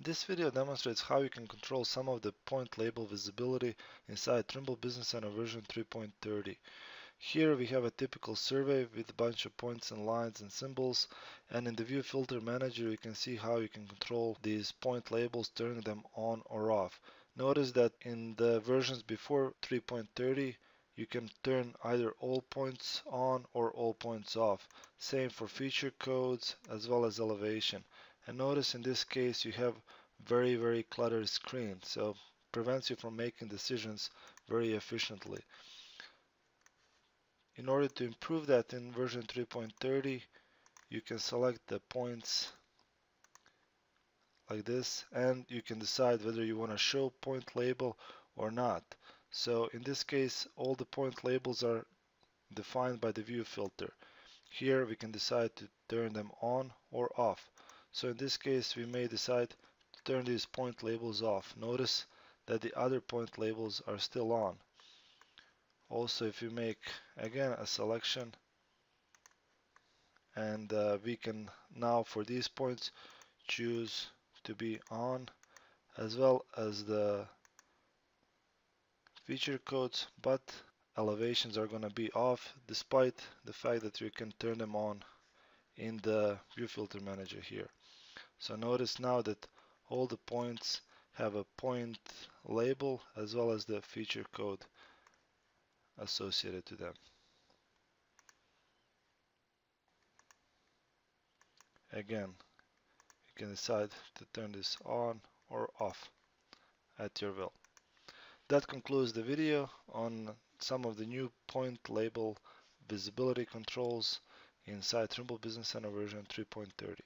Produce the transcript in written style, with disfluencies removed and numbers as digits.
This video demonstrates how you can control some of the point label visibility inside Trimble Business Center version 3.30. Here we have a typical survey with a bunch of points and lines and symbols, and in the View Filter Manager you can see how you can control these point labels, turning them on or off. Notice that in the versions before 3.30 you can turn either all points on or all points off. Same for feature codes as well as elevation. And notice in this case you have very cluttered screen, so prevents you from making decisions very efficiently. In order to improve that in version 3.30, you can select the points like this, and you can decide whether you want to show point label or not. So in this case, all the point labels are defined by the view filter. Here we can decide to turn them on or off. So in this case, we may decide to turn these point labels off. Notice that the other point labels are still on. Also, if you make again a selection, and we can now for these points choose to be on, as well as the feature codes, but elevations are going to be off, despite the fact that you can turn them on in the view filter manager here. So notice now that all the points have a point label as well as the feature code associated to them. Again, you can decide to turn this on or off at your will. That concludes the video on some of the new point label visibility controls inside Trimble Business Center version 3.30.